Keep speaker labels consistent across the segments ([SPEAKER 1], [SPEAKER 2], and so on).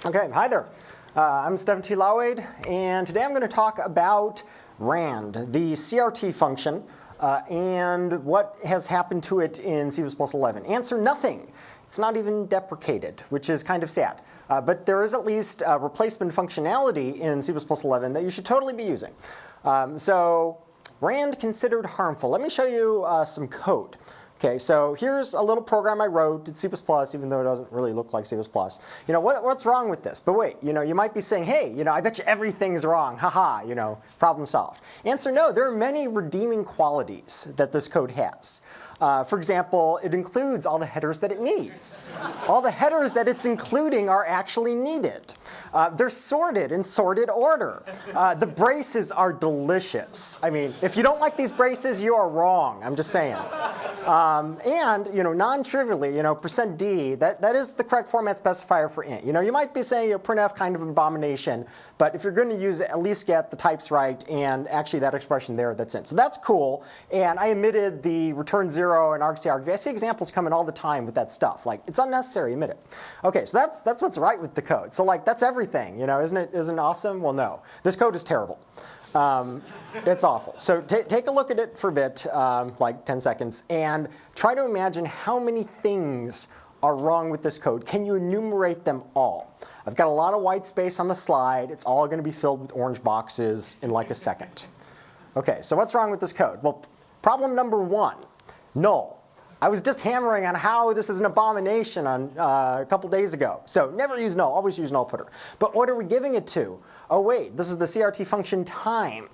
[SPEAKER 1] Okay, hi there. I'm Stephan Lavavej, and today I'm going to talk about rand, the CRT function, and what has happened to it in C++11. Answer: nothing. It's not even deprecated, which is kind of sad. But there is at least replacement functionality in C++11 that you should totally be using. So rand considered harmful. Let me show you some code. Okay, so here's a little program I wrote. It's C++, even though it doesn't really look like C++. What's wrong with this? But wait, you might be saying, hey, I bet you everything's wrong. Haha, problem solved. Answer: no, there are many redeeming qualities that this code has. For example, it includes all the headers that it needs. All the headers that it's including are actually needed. They're sorted in sorted order. The braces are delicious. I mean, if you don't like these braces, you are wrong. I'm just saying. And non-trivially, %d, that is the correct format specifier for int. You might be saying printf kind of an abomination, but if you're going to use it, at least get the types right and actually that expression there that's int. So that's cool. And I omitted the return 0 and argc argv. I see examples coming all the time with that stuff. Like, it's unnecessary, omit it. Okay, so that's what's right with the code. So that's everything. Isn't it awesome? Well, no. This code is terrible. It's awful. So take a look at it for a bit, like 10 seconds, and try to imagine how many things are wrong with this code. Can you enumerate them all? I've got a lot of white space on the slide. It's all going to be filled with orange boxes in like a second. Okay, so what's wrong with this code? Well, problem number 1, null. I was just hammering on how this is an abomination on a couple days ago. So never use null, always use null putter. But what are we giving it to? Oh wait, this is the CRT function time.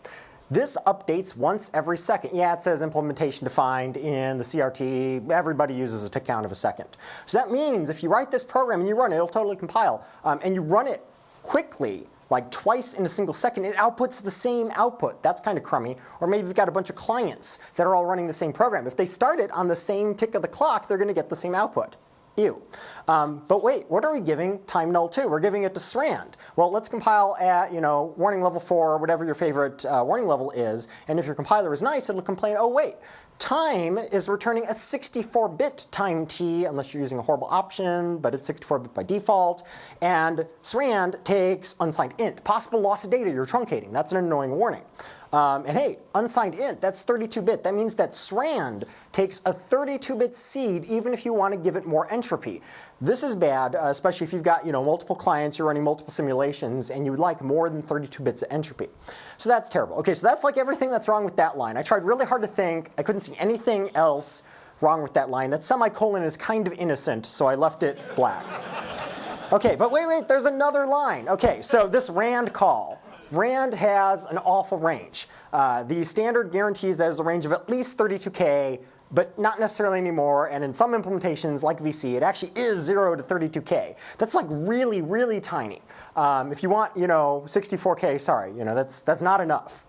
[SPEAKER 1] This updates once every second. Yeah, it says implementation defined in the CRT. Everybody uses a tick count of a second. So that means if you write this program and you run it, it'll totally compile. And you run it quickly, like twice in a single second, it outputs the same output. That's kind of crummy. Or maybe you've got a bunch of clients that are all running the same program. If they start it on the same tick of the clock, they're going to get the same output. Ew. But wait, what are we giving time null to? We're giving it to srand. Well, let's compile at warning level 4, or whatever your favorite warning level is. And if your compiler is nice, it'll complain, oh wait, time is returning a 64-bit time t, unless you're using a horrible option, but it's 64-bit by default. And srand takes unsigned int. Possible loss of data, you're truncating. That's an annoying warning. And hey, unsigned int, that's 32-bit. That means that srand takes a 32-bit seed even if you want to give it more entropy. This is bad, especially if you've got multiple clients, you're running multiple simulations, and you would like more than 32 bits of entropy. So that's terrible. Okay, so that's like everything that's wrong with that line. I tried really hard to think. I couldn't see anything else wrong with that line. That semicolon is kind of innocent, so I left it black. Okay, but wait, there's another line. Okay, so this rand call. Rand has an awful range. The standard guarantees that it's a range of at least 32K, but not necessarily anymore. And in some implementations, like VC, it actually is 0 to 32K. That's like really, really tiny. If you want, 64K, sorry, that's not enough.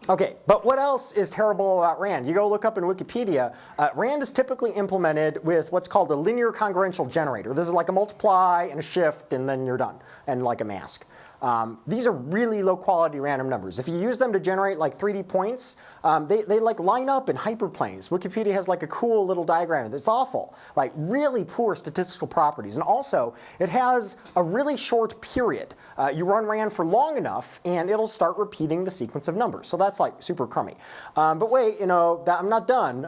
[SPEAKER 1] Okay, but what else is terrible about rand? You go look up in Wikipedia. Rand is typically implemented with what's called a linear congruential generator. This is like a multiply and a shift, and then you're done, and like a mask. These are really low quality random numbers. If you use them to generate like 3D points, they like line up in hyperplanes. Wikipedia has like a cool little diagram. It's awful, like really poor statistical properties. And also, it has a really short period. You run rand for long enough, and it'll start repeating the sequence of numbers. So that's like super crummy. But wait, I'm not done.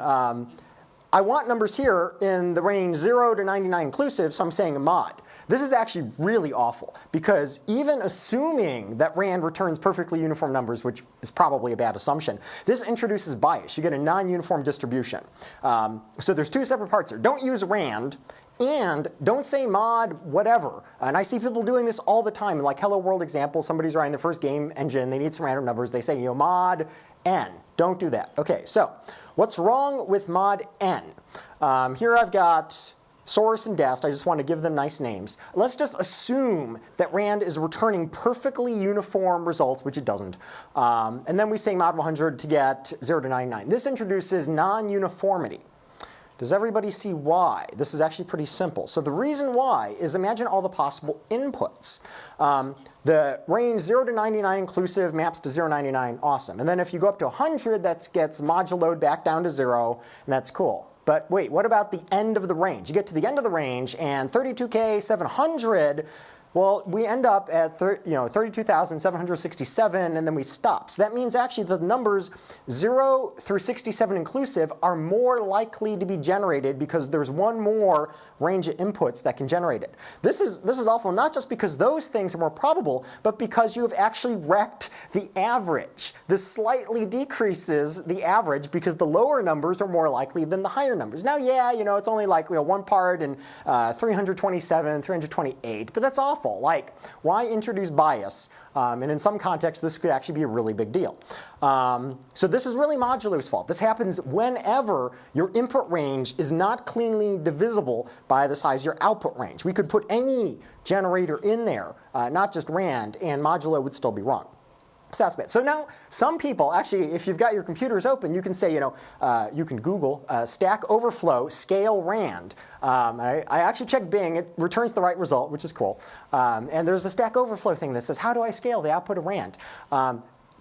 [SPEAKER 1] I want numbers here in the range 0 to 99 inclusive, so I'm saying a mod. This is actually really awful, because even assuming that rand returns perfectly uniform numbers, which is probably a bad assumption, this introduces bias. You get a non-uniform distribution. So there's two separate parts here. Don't use rand, and don't say mod whatever. And I see people doing this all the time. Like Hello World example, somebody's writing the first game engine, they need some random numbers, they say mod n. Don't do that. Okay, so what's wrong with mod n? Here I've got source and dest. I just want to give them nice names. Let's just assume that rand is returning perfectly uniform results, which it doesn't. And then we say mod 100 to get 0 to 99. This introduces non-uniformity. Does everybody see why? This is actually pretty simple. So the reason why is imagine all the possible inputs. The range 0 to 99 inclusive maps to 0 to 99, awesome. And then if you go up to 100, that gets moduloed back down to 0, and that's cool. But wait, what about the end of the range? You get to the end of the range, and 32K 700 Well, we end up at 32,767, and then we stop. So that means actually the numbers 0 through 67 inclusive are more likely to be generated because there's one more range of inputs that can generate it. This is awful, not just because those things are more probable, but because you have actually wrecked the average. This slightly decreases the average because the lower numbers are more likely than the higher numbers. Now, yeah, it's only like one part in 327, 328, but that's awful. Like, why introduce bias? And in some contexts, this could actually be a really big deal. So this is really modulo's fault. This happens whenever your input range is not cleanly divisible by the size of your output range. We could put any generator in there, not just rand, and modulo would still be wrong. So that's bad. So now some people, actually, if you've got your computers open, you can say, you can Google Stack Overflow scale rand. I actually checked Bing. It returns the right result, which is cool. And there's a Stack Overflow thing that says, how do I scale the output of rand?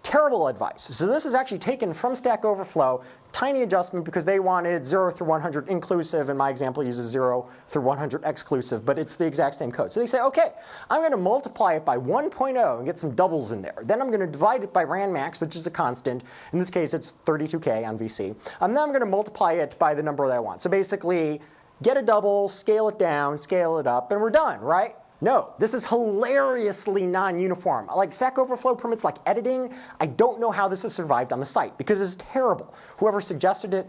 [SPEAKER 1] Terrible advice. So this is actually taken from Stack Overflow, tiny adjustment because they wanted 0 through 100 inclusive, and my example uses 0 through 100 exclusive, but it's the exact same code. So they say, okay, I'm going to multiply it by 1.0 and get some doubles in there. Then I'm going to divide it by rand max, which is a constant. In this case, it's 32K on VC. And then I'm going to multiply it by the number that I want. So basically, get a double, scale it down, scale it up, and we're done, right? No, this is hilariously non-uniform. Like Stack Overflow permits like editing. I don't know how this has survived on the site because it's terrible. Whoever suggested it,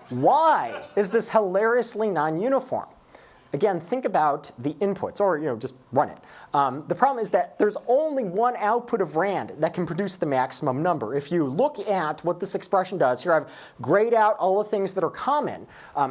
[SPEAKER 1] why is this hilariously non-uniform? Again, think about the inputs, or just run it. The problem is that there's only one output of rand that can produce the maximum number. If you look at what this expression does, here I've grayed out all the things that are common.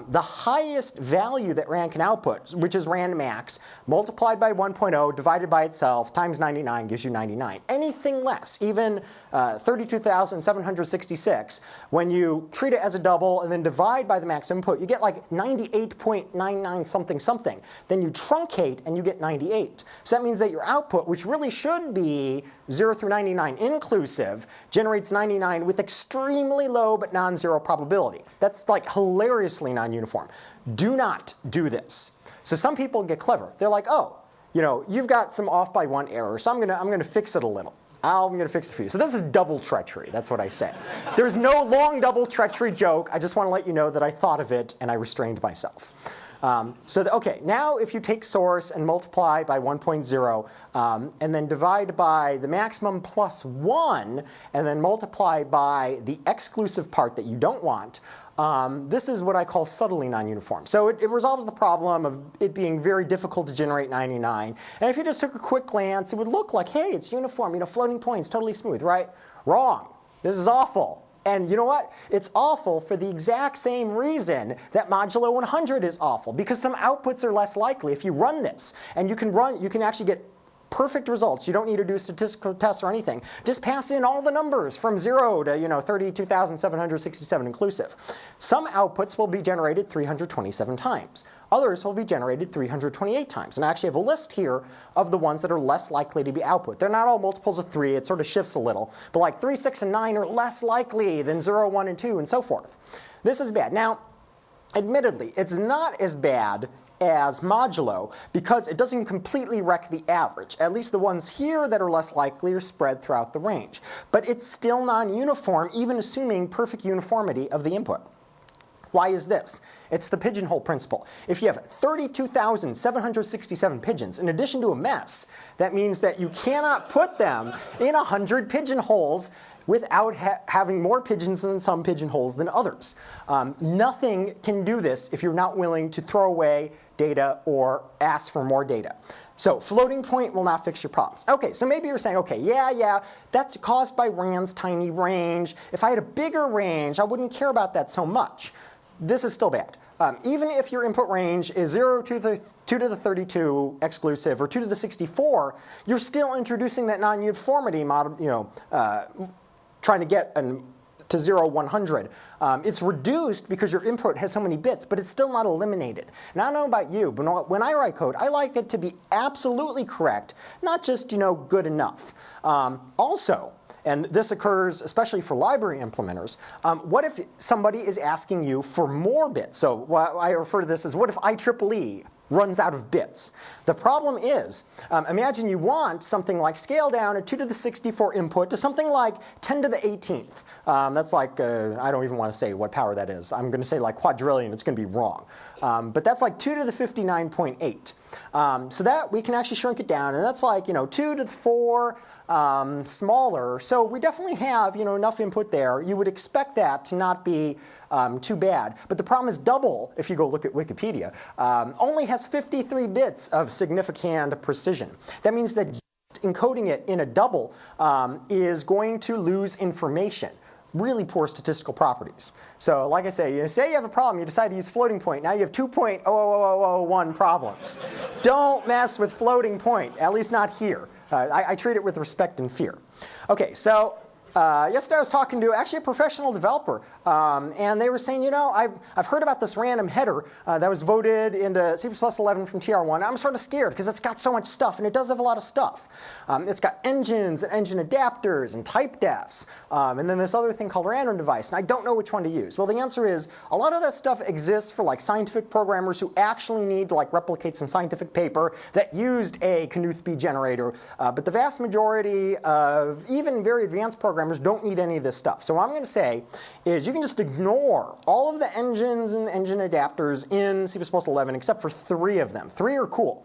[SPEAKER 1] The highest value that rand can output, which is rand max, multiplied by 1.0 divided by itself times 99 gives you 99. Anything less, even 32,766, when you treat it as a double and then divide by the max input, you get like 98.99 something something. Then you truncate and you get 98. So that means that your output, which really should be 0 through 99 inclusive, generates 99 with extremely low but non-zero probability. That's like hilariously non-uniform. Do not do this. So some people get clever. They're like, oh, you've got some off by one error, so I'm gonna fix it a little. I'm going to fix it for you. So this is double treachery. That's what I say. There's no long double treachery joke. I just want to let you know that I thought of it and I restrained myself. Okay, now if you take source and multiply by 1.0 and then divide by the maximum plus 1 and then multiply by the exclusive part that you don't want, this is what I call subtly non-uniform. So it resolves the problem of it being very difficult to generate 99. And if you just took a quick glance, it would look like, hey, it's uniform, floating points, totally smooth, right? Wrong. This is awful. And you know what? It's awful for the exact same reason that modulo 100 is awful, because some outputs are less likely. If you run this, and you can actually get perfect results. You don't need to do statistical tests or anything. Just pass in all the numbers from 0 to 32,767 inclusive. Some outputs will be generated 327 times. Others will be generated 328 times. And I actually have a list here of the ones that are less likely to be output. They're not all multiples of 3. It sort of shifts a little. But like 3, 6, and 9 are less likely than 0, 1, and 2, and so forth. This is bad. Now, admittedly, it's not as bad as modulo because it doesn't completely wreck the average. At least the ones here that are less likely are spread throughout the range. But it's still non-uniform, even assuming perfect uniformity of the input. Why is this? It's the pigeonhole principle. If you have 32,767 pigeons in addition to a mess, that means that you cannot put them in 100 pigeonholes without having more pigeons in some pigeonholes than others. Nothing can do this if you're not willing to throw away data or ask for more data. So floating point will not fix your problems. Okay, so maybe you're saying, okay, yeah, that's caused by rand's tiny range. If I had a bigger range, I wouldn't care about that so much. This is still bad. Even if your input range is 0 to the 2 to the 32 exclusive or 2 to the 64, you're still introducing that non-uniformity model, trying to get to 0, 100. It's reduced because your input has so many bits, but it's still not eliminated. And I don't know about you, but when I write code, I like it to be absolutely correct, not just good enough. Also, and this occurs especially for library implementers, what if somebody is asking you for more bits? So I refer to this as what if IEEE runs out of bits. The problem is, imagine you want something like scale down a 2 to the 64 input to something like 10 to the 18th. That's like, I don't even want to say what power that is. I'm going to say like quadrillion. It's going to be wrong. But that's like 2 to the 59.8. So that we can actually shrink it down, and that's like 2 to the 4 smaller. So we definitely have enough input there. You would expect that to not be too bad. But the problem is double, if you go look at Wikipedia, only has 53 bits of significant precision. That means that just encoding it in a double is going to lose information. Really poor statistical properties. So like I say, say you have a problem, you decide to use floating point. Now you have 2.00001 problems. Don't mess with floating point, at least not here. I treat it with respect and fear. Okay, so yesterday I was talking to actually a professional developer, and they were saying, I've heard about this random header that was voted into C++11 from TR1. I'm sort of scared because it's got so much stuff, and it does have a lot of stuff. It's got engines and engine adapters and type defs, and then this other thing called random device, and I don't know which one to use. Well, the answer is a lot of that stuff exists for like scientific programmers who actually need to like replicate some scientific paper that used a Knuth-B generator, but the vast majority of even very advanced programmers don't need any of this stuff. So what I'm going to say is you can just ignore all of the engines and engine adapters in C++11 except for 3 of them. 3 are cool.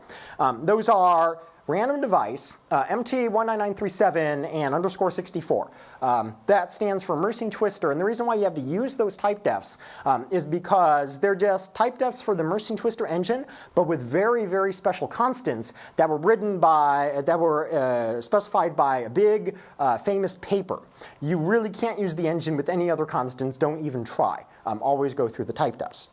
[SPEAKER 1] Those are random device, MT19937, and _64. That stands for immersing twister, and the reason why you have to use those type defs is because they're just type defs for the immersing twister engine, but with very, very special constants that were specified by a big, famous paper. You really can't use the engine with any other constants. Don't even try. Always go through the type defs.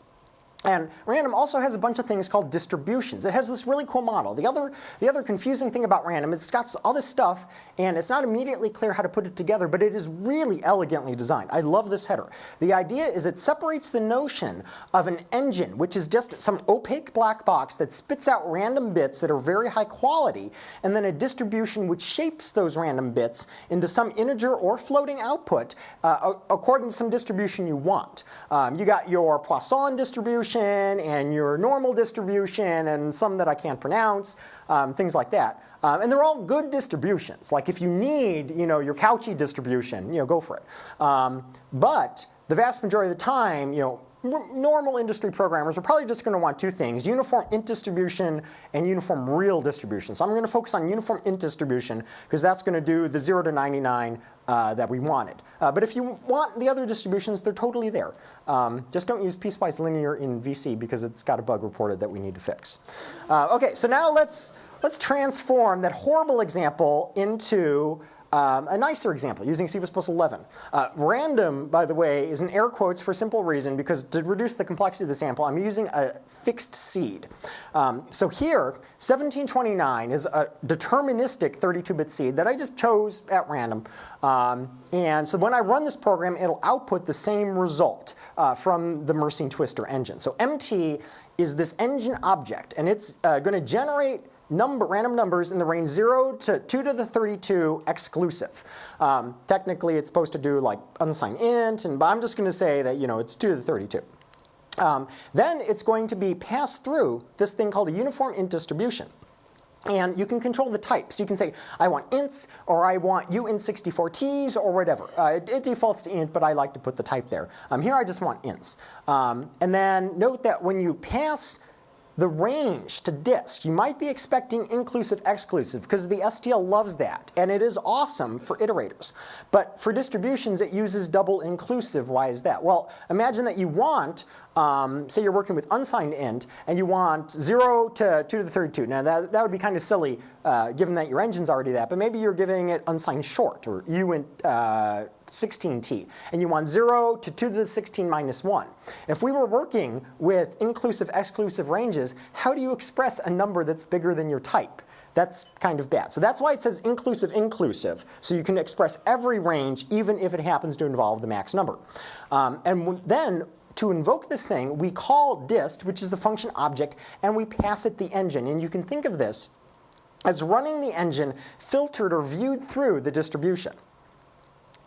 [SPEAKER 1] And random also has a bunch of things called distributions. It has this really cool model. The other confusing thing about random is it's got all this stuff, and it's not immediately clear how to put it together, but it is really elegantly designed. I love this header. The idea is it separates the notion of an engine, which is just some opaque black box that spits out random bits that are very high quality, and then a distribution which shapes those random bits into some integer or floating output according to some distribution you want. You got your Poisson distribution, and your normal distribution, and some that I can't pronounce, things like that. And they're all good distributions. Like if you need, your Cauchy distribution, go for it. But the vast majority of the time, normal industry programmers are probably just going to want 2 things: uniform int distribution and uniform real distribution. So I'm going to focus on uniform int distribution because that's going to do the 0 to 99 that we wanted. But if you want the other distributions, they're totally there. Just don't use piecewise linear in VC because it's got a bug reported that we need to fix. Okay, so now let's transform that horrible example into a nicer example using C++11. Random, by the way, is in air quotes for a simple reason, because to reduce the complexity of the sample, I'm using a fixed seed. So here, 1729 is a deterministic 32-bit seed that I just chose at random. And so when I run this program, it'll output the same result from the immersing twister engine. So MT is this engine object, and it's going to generate random numbers in the range 0 to 2 to the 32 exclusive. Technically, it's supposed to do like unsigned int, but I'm just going to say that it's 2 to the 32. Then it's going to be passed through this thing called a uniform int distribution. And you can control the types. You can say, I want ints, or I want uint64ts, or whatever. It defaults to int, but I like to put the type there. Here I just want ints. And then note that when you pass the range to disk, you might be expecting inclusive exclusive because the STL loves that, and it is awesome for iterators. But for distributions, it uses double inclusive. Why is that? Well, imagine that you want, say you're working with unsigned int, and you want 0 to 2 to the 32. Now that would be kind of silly given that your engine's already that, but maybe you're giving it unsigned short, or uint 16t, and you want 0 to 2 to the 16 minus 1. If we were working with inclusive exclusive ranges, how do you express a number that's bigger than your type? That's kind of bad. So that's why it says inclusive inclusive, so you can express every range even if it happens to involve the max number. And then to invoke this thing, we call dist, which is a function object, and we pass it the engine. And you can think of this as running the engine filtered or viewed through the distribution.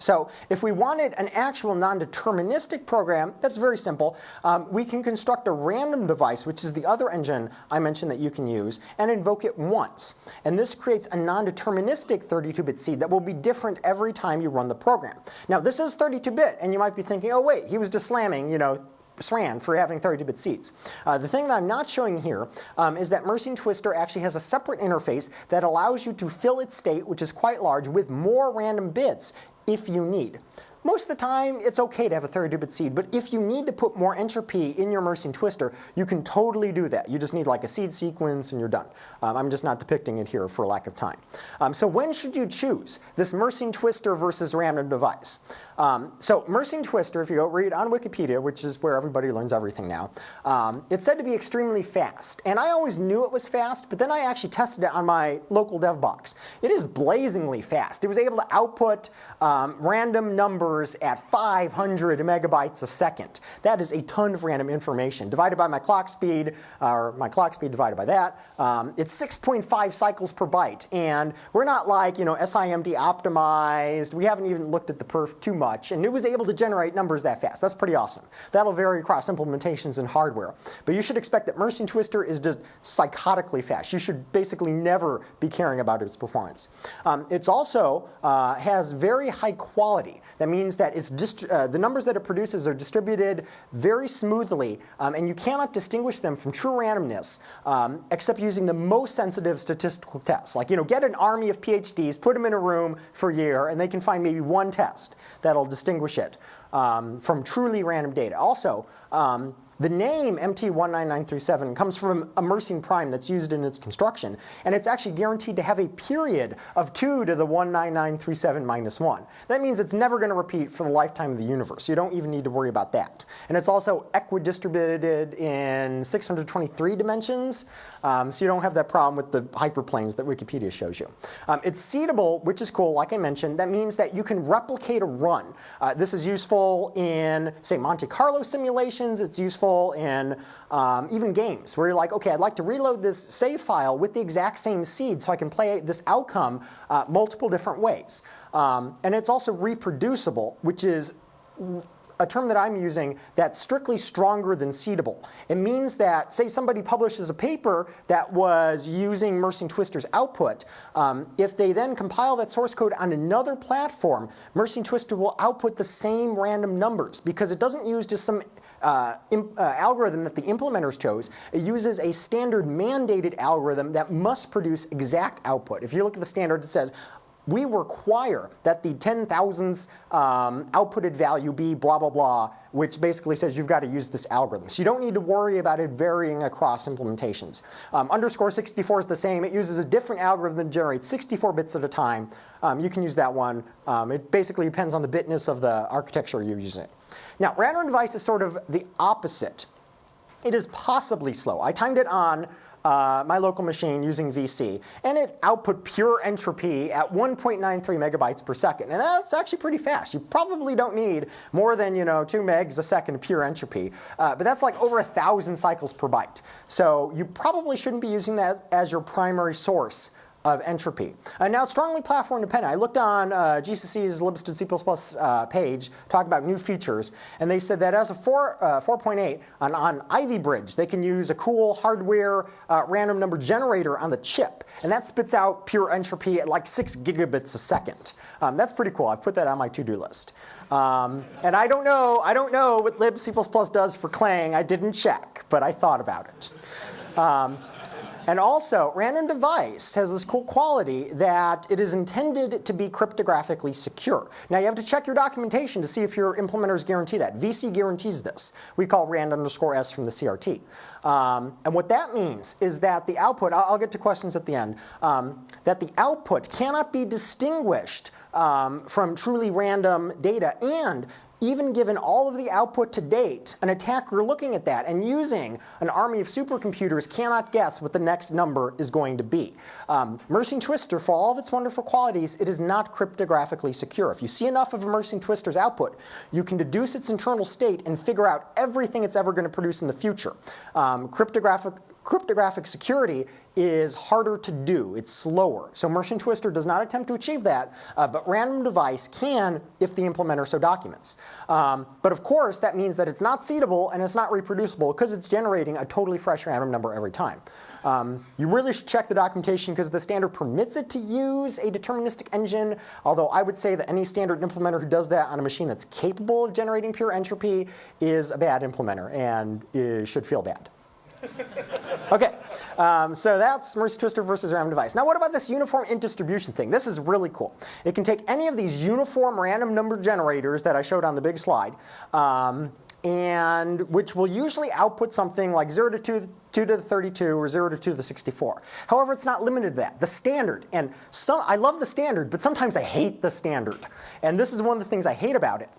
[SPEAKER 1] So if we wanted an actual non-deterministic program, that's very simple. We can construct a random device, which is the other engine I mentioned that you can use, and invoke it once. And this creates a non-deterministic 32-bit seed that will be different every time you run the program. Now, this is 32-bit, and you might be thinking, oh wait, he was just slamming, SRAM for having 32-bit seeds. The thing that I'm not showing here is that Mersenne Twister actually has a separate interface that allows you to fill its state, which is quite large, with more random bits if you need. Most of the time, it's okay to have a 32-bit seed, but if you need to put more entropy in your Mersenne Twister, you can totally do that. You just need like a seed sequence and you're done. I'm just not depicting it here for lack of time. So when should you choose this Mersenne Twister versus random device? So Mersenne Twister, if you go read on Wikipedia, which is where everybody learns everything now, it's said to be extremely fast. And I always knew it was fast, but then I actually tested it on my local dev box. It is blazingly fast. It was able to output random numbers at 500 megabytes a second. That is a ton of random information. Divided by my clock speed, or my clock speed divided by that, it's 6.5 cycles per byte. And we're not like, SIMD optimized. We haven't even looked at the perf too much. And it was able to generate numbers that fast. That's pretty awesome. That'll vary across implementations and hardware. But you should expect that Mersenne Twister is just psychotically fast. You should basically never be caring about its performance. It's also has very high quality. That means that the numbers that it produces are distributed very smoothly, and you cannot distinguish them from true randomness except using the most sensitive statistical tests. Like, get an army of PhDs, put them in a room for a year, and they can find maybe one test that'll distinguish it from truly random data. Also, the name MT19937 comes from a Mersenne prime that's used in its construction, and it's actually guaranteed to have a period of 2 to the 19937 minus 1. That means it's never going to repeat for the lifetime of the universe. You don't even need to worry about that. And it's also equidistributed in 623 dimensions, so you don't have that problem with the hyperplanes that Wikipedia shows you. It's seedable, which is cool, like I mentioned. That means that you can replicate a run. This is useful in, say, Monte Carlo simulations. It's useful in even games where you're like, okay, I'd like to reload this save file with the exact same seed so I can play this outcome multiple different ways. And it's also reproducible, which is a term that I'm using that's strictly stronger than seedable. It means that, say somebody publishes a paper that was using Mersenne Twister's output, if they then compile that source code on another platform, Mersenne Twister will output the same random numbers because it doesn't use just some algorithm that the implementers chose. It uses a standard mandated algorithm that must produce exact output. If you look at the standard, it says, we require that the 10,000th outputted value be blah, blah, blah, which basically says you've got to use this algorithm. So you don't need to worry about it varying across implementations. Underscore 64 is the same. It uses a different algorithm that generates 64 bits at a time. You can use that one. It basically depends on the bitness of the architecture you're using. Now, random device is sort of the opposite. It is possibly slow. I timed it on my local machine using VC, and it output pure entropy at 1.93 megabytes per second. And that's actually pretty fast. You probably don't need more than 2 megs a second of pure entropy. But that's like over 1,000 cycles per byte. So you probably shouldn't be using that as your primary source of entropy. Now, it's strongly platform dependent. I looked on GCC's libstd C++ page, talk about new features, and they said that as of 4.8 on Ivy Bridge, they can use a cool hardware random number generator on the chip, and that spits out pure entropy at like 6 gigabits a second. That's pretty cool. I've put that on my to-do list. And I don't know what lib C++ does for Clang. I didn't check, but I thought about it. And also, random device has this cool quality that it is intended to be cryptographically secure. Now, you have to check your documentation to see if your implementers guarantee that. VC guarantees this. We call rand_s from the CRT. And what that means is that the output, I'll get to questions at the end, that the output cannot be distinguished from truly random data, and even given all of the output to date, an attacker looking at that and using an army of supercomputers cannot guess what the next number is going to be. Mersenne Twister, for all of its wonderful qualities, it is not cryptographically secure. If you see enough of a Mersenne Twister's output, you can deduce its internal state and figure out everything it's ever going to produce in the future. cryptographic security is harder to do. It's slower. So Mercian Twister does not attempt to achieve that, but random device can if the implementer so documents. But of course, that means that it's not seedable and it's not reproducible because it's generating a totally fresh random number every time. You really should check the documentation because the standard permits it to use a deterministic engine, although I would say that any standard implementer who does that on a machine that's capable of generating pure entropy is a bad implementer and should feel bad. Okay, so that's Mercian Twister versus random device. Now what about this uniform int distribution thing? This is really cool. It can take any of these uniform random number generators that I showed on the big slide, and which will usually output something like 0 to 2 to the 32 or 0 to 2 to the 64. However, it's not limited to that. The standard, and I love the standard, but sometimes I hate the standard. And this is one of the things I hate about it.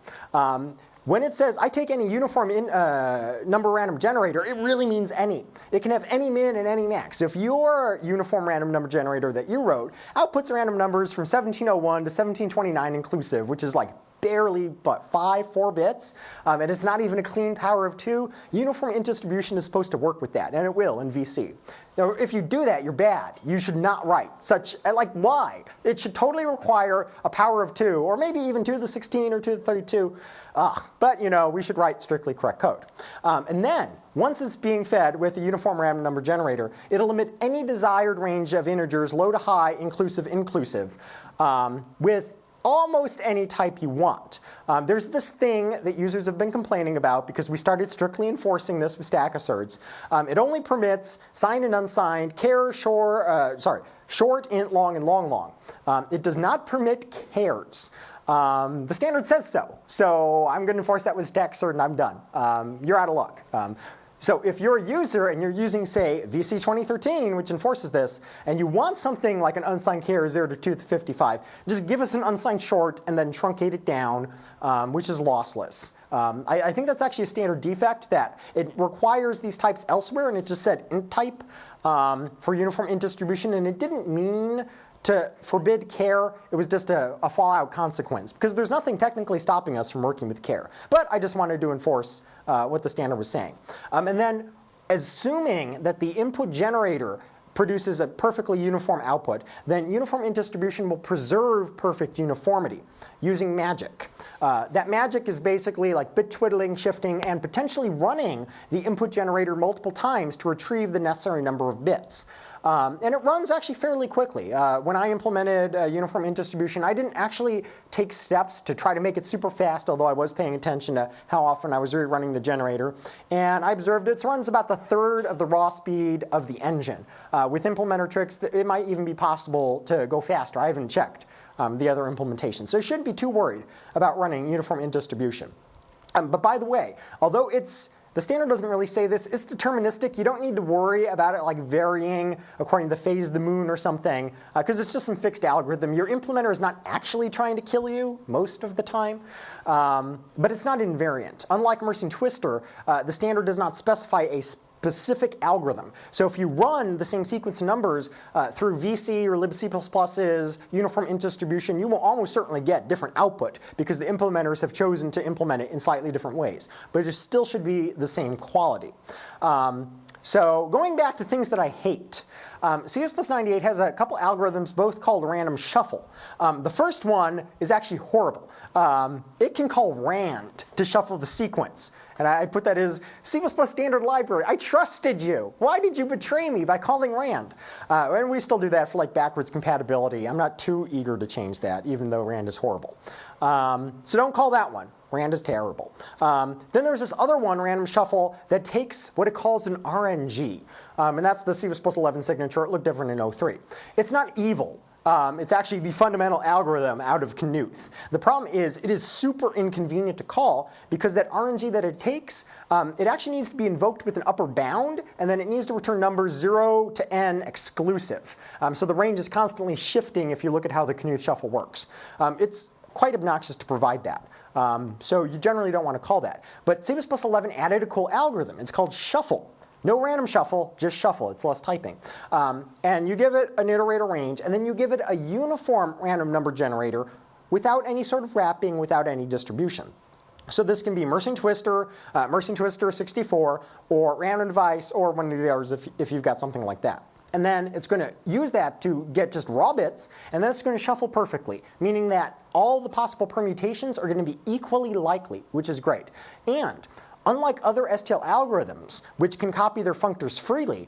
[SPEAKER 1] When it says, I take any uniform number random generator, it really means any. It can have any min and any max. So if your uniform random number generator that you wrote outputs random numbers from 1701 to 1729 inclusive, which is like barely, but 4 bits, and it's not even a clean power of 2, uniform int distribution is supposed to work with that, and it will in VC. Now, if you do that, you're bad. You should not write such, like, why? It should totally require a power of 2, or maybe even 2 to the 16 or 2 to the 32. But, you know, we should write strictly correct code. And then, once it's being fed with a uniform random number generator, it'll emit any desired range of integers, low to high, inclusive, with almost any type you want. There's this thing that users have been complaining about because we started strictly enforcing this with stack asserts. It only permits signed and unsigned, char, short, int, long, and long. It does not permit chars. The standard says so. So I'm going to enforce that with stack assert and I'm done. You're out of luck. So if you're a user and you're using, say, VC 2013, which enforces this, and you want something like an unsigned char 0 to 2 to the 55, just give us an unsigned short and then truncate it down, which is lossless. I think that's actually a standard defect, that it requires these types elsewhere, and it just said int type for uniform int distribution, and it didn't mean to forbid char. It was just a fallout consequence, because there's nothing technically stopping us from working with char. But I just wanted to enforce what the standard was saying. And then, assuming that the input generator produces a perfectly uniform output, then uniform int distribution will preserve perfect uniformity using magic. That magic is basically like bit twiddling, shifting, and potentially running the input generator multiple times to retrieve the necessary number of bits. And it runs actually fairly quickly. When I implemented uniform int distribution, I didn't actually take steps to try to make it super fast, although I was paying attention to how often I was rerunning the generator. And I observed it runs about the third of the raw speed of the engine. With implementer tricks, it might even be possible to go faster. I haven't checked the other implementations. So you shouldn't be too worried about running uniform int distribution. But by the way, although the standard doesn't really say this, it's deterministic. You don't need to worry about it like varying according to the phase of the moon or something, because it's just some fixed algorithm. Your implementer is not actually trying to kill you most of the time, but it's not invariant. Unlike Mercian Twister, the standard does not specify a specific algorithm. So if you run the same sequence of numbers through VC or libc++'s uniform int distribution, you will almost certainly get different output because the implementers have chosen to implement it in slightly different ways. But it still should be the same quality. So going back to things that I hate, CS+98 has a couple algorithms, both called random shuffle. The first one is actually horrible. It can call rand to shuffle the sequence. And I put that as C++ standard library. I trusted you. Why did you betray me by calling rand? And we still do that for like backwards compatibility. I'm not too eager to change that, even though rand is horrible. So don't call that one. Rand is terrible. Then there's this other one, random shuffle, that takes what it calls an RNG. And that's the C++11 signature. It looked different in 03. It's not evil. It's actually the fundamental algorithm out of Knuth. The problem is it is super inconvenient to call because that RNG that it takes, it actually needs to be invoked with an upper bound, and then it needs to return numbers 0 to n exclusive. So the range is constantly shifting if you look at how the Knuth shuffle works. It's quite obnoxious to provide that. So you generally don't want to call that. But C++11 added a cool algorithm. It's called shuffle. No random shuffle, just shuffle. It's less typing. And you give it an iterator range, and then you give it a uniform random number generator without any sort of wrapping, without any distribution. So this can be Mercian Twister 64, or random device, or one of the others if you've got something like that. And then it's going to use that to get just raw bits, and then it's going to shuffle perfectly, meaning that all the possible permutations are going to be equally likely, which is great. And unlike other STL algorithms, which can copy their functors freely,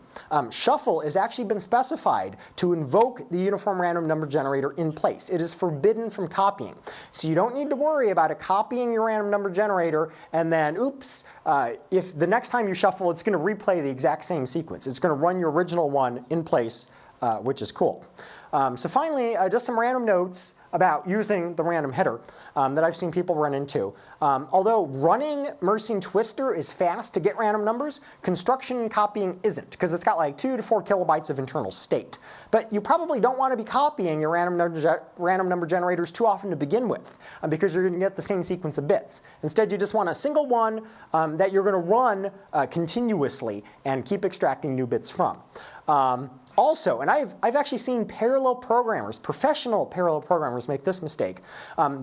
[SPEAKER 1] shuffle has actually been specified to invoke the uniform random number generator in place. It is forbidden from copying. So you don't need to worry about it copying your random number generator and then, oops, if the next time you shuffle, it's going to replay the exact same sequence. It's going to run your original one in place, which is cool. So finally, just some random notes about using the random header that I've seen people run into. Although running Mercian Twister is fast to get random numbers, construction and copying isn't, because it's got like 2 to 4 kilobytes of internal state. But you probably don't want to be copying your random number generators too often to begin with, because you're going to get the same sequence of bits. Instead, you just want a single one that you're going to run continuously and keep extracting new bits from. Also, and I've actually seen parallel programmers, professional parallel programmers make this mistake.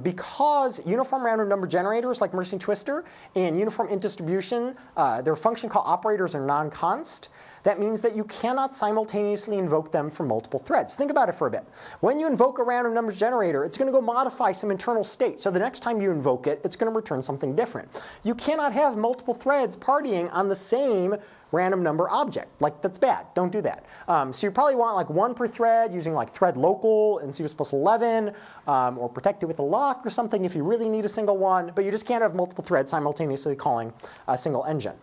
[SPEAKER 1] Because uniform random number generators like Mercian Twister and uniform int distribution, their function call operators are non-const. That means that you cannot simultaneously invoke them from multiple threads. Think about it for a bit. When you invoke a random numbers generator, it's going to go modify some internal state. So the next time you invoke it, it's going to return something different. You cannot have multiple threads partying on the same random number object. Like, that's bad. Don't do that. So you probably want like one per thread using like thread local in C++11, or protected with a lock or something if you really need a single one. But you just can't have multiple threads simultaneously calling a single engine.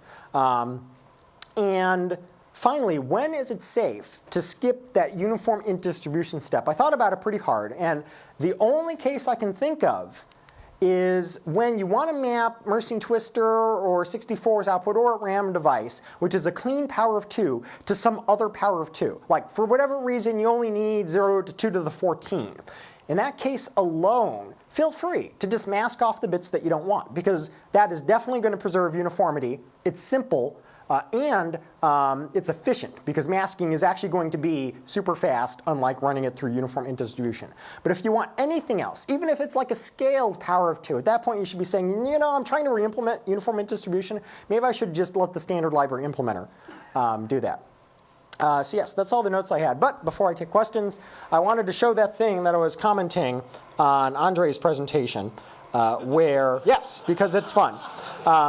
[SPEAKER 1] And finally, when is it safe to skip that uniform int distribution step? I thought about it pretty hard, and the only case I can think of is when you want to map Mercian Twister or 64's output or a random device, which is a clean power of 2, to some other power of 2. Like, for whatever reason, you only need 0 to 2 to the 14. In that case alone, feel free to just mask off the bits that you don't want, because that is definitely going to preserve uniformity. It's simple. And it's efficient, because masking is actually going to be super fast, unlike running it through uniform int distribution. But if you want anything else, even if it's like a scaled power of 2, at that point you should be saying, you know, I'm trying to re-implement uniform int distribution. Maybe I should just let the standard library implementer do that. So yes, that's all the notes I had. But before I take questions, I wanted to show that thing that I was commenting on Andre's presentation, where, yes, because it's fun.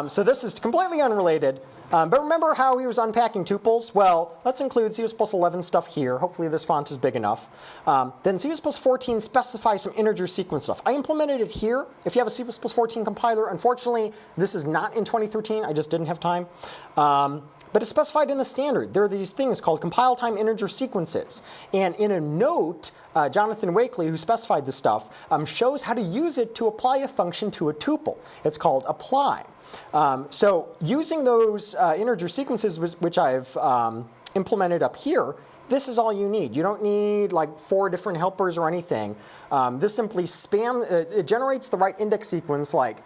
[SPEAKER 1] So this is completely unrelated. But remember how he was unpacking tuples? Well, let's include C++11 stuff here. Hopefully this font is big enough. Then C++14 specifies some integer sequence stuff. I implemented it here. If you have a C++14 compiler, unfortunately, this is not in 2013. I just didn't have time. But it's specified in the standard. There are these things called compile time integer sequences. And in a note, Jonathan Wakely, who specified this stuff, shows how to use it to apply a function to a tuple. It's called apply. So using those integer sequences, which I've implemented up here, this is all you need. You don't need like 4 different helpers or anything. This simply it generates the right index sequence, like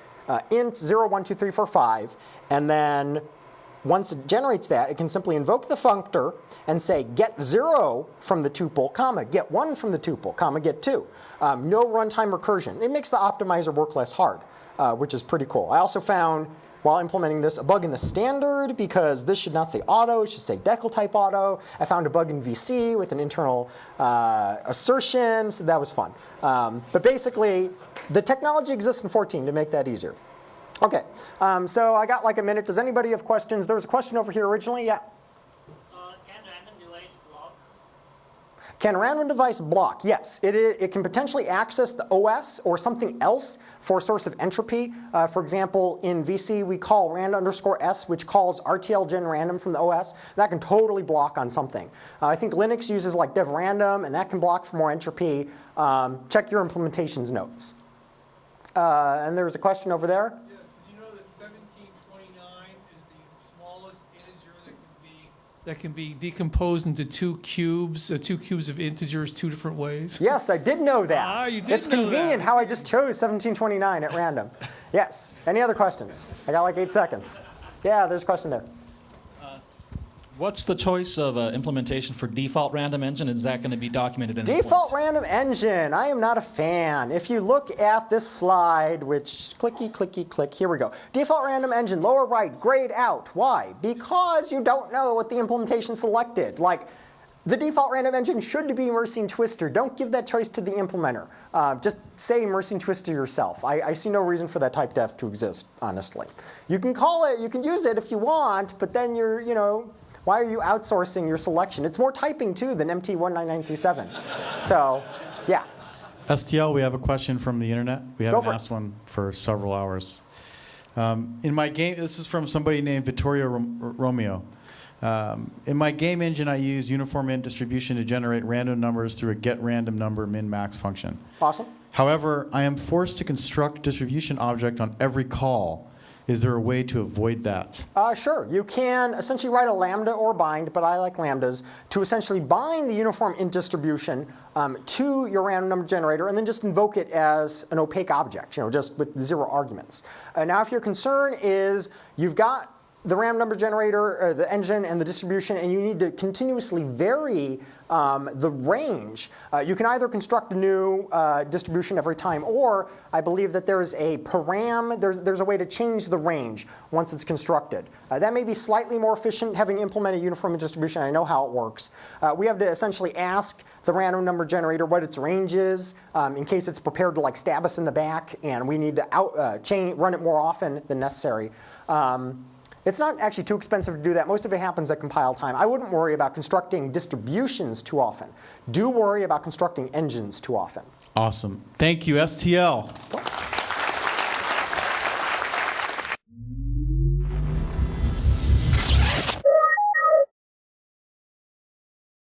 [SPEAKER 1] int 0, 1, 2, 3, 4, 5, and then once it generates that, it can simply invoke the functor and say get 0 from the tuple, comma, get 1 from the tuple, comma, get 2. No runtime recursion. It makes the optimizer work less hard, which is pretty cool. I also found, while implementing this, a bug in the standard, because this should not say auto, it should say decal type auto. I found a bug in VC with an internal assertion, so that was fun. But basically, the technology exists in 14 to make that easier. Okay, so I got like a minute. Does anybody have questions? There was a question over here originally. Yeah?
[SPEAKER 2] Can random device block?
[SPEAKER 1] Can a random device block? Yes. It can potentially access the OS or something else for a source of entropy. For example, in VC, we call rand_s, which calls RTL_gen random from the OS. That can totally block on something. I think Linux uses like dev random, and that can block for more entropy. Check your implementations notes. And there was a question over there.
[SPEAKER 3] That can be decomposed into 2 cubes, 2 cubes of integers 2 different ways.
[SPEAKER 1] Yes, I did know that.
[SPEAKER 3] Ah, you did
[SPEAKER 1] it's
[SPEAKER 3] know
[SPEAKER 1] convenient
[SPEAKER 3] that.
[SPEAKER 1] how I just chose 1729 at random. Yes. Any other questions? I got like 8 seconds. Yeah, there's a question there.
[SPEAKER 4] What's the choice of implementation for default random engine? Is that going to be documented in
[SPEAKER 1] Default random engine, I am not a fan. If you look at this slide, which clicky, clicky, click, here we go. Default random engine, lower right, grayed out. Why? Because you don't know what the implementation selected. Like, the default random engine should be Mercing Twister. Don't give that choice to the implementer. Just say Mercing Twister yourself. I see no reason for that type def to exist, honestly. You can call it, you can use it if you want, but then you're, why are you outsourcing your selection? It's more typing, too, than MT19937. So, yeah.
[SPEAKER 5] STL, we have a question from the internet. We haven't
[SPEAKER 1] for it.
[SPEAKER 5] asked one for several hours. In my game, this is from somebody named Vittorio Romeo. In my game engine, I use uniform int distribution to generate random numbers through a getRandomNumber min-max function.
[SPEAKER 1] Awesome.
[SPEAKER 5] However, I am forced to construct a distribution object on every call. Is there a way to avoid that?
[SPEAKER 1] Sure. You can essentially write a lambda or bind, but I like lambdas, to essentially bind the uniform int distribution to your random number generator and then just invoke it as an opaque object, just with 0 arguments. Now, if your concern is you've got the random number generator, the engine, and the distribution, and you need to continuously vary the range, you can either construct a new distribution every time, or I believe that there's a param, there's a way to change the range once it's constructed. That may be slightly more efficient, having implemented uniform distribution. I know how it works. We have to essentially ask the random number generator what its range is, in case it's prepared to stab us in the back, and we need to run it more often than necessary. It's not actually too expensive to do that. Most of it happens at compile time. I wouldn't worry about constructing distributions too often. Do worry about constructing engines too often.
[SPEAKER 5] Awesome. Thank you, STL.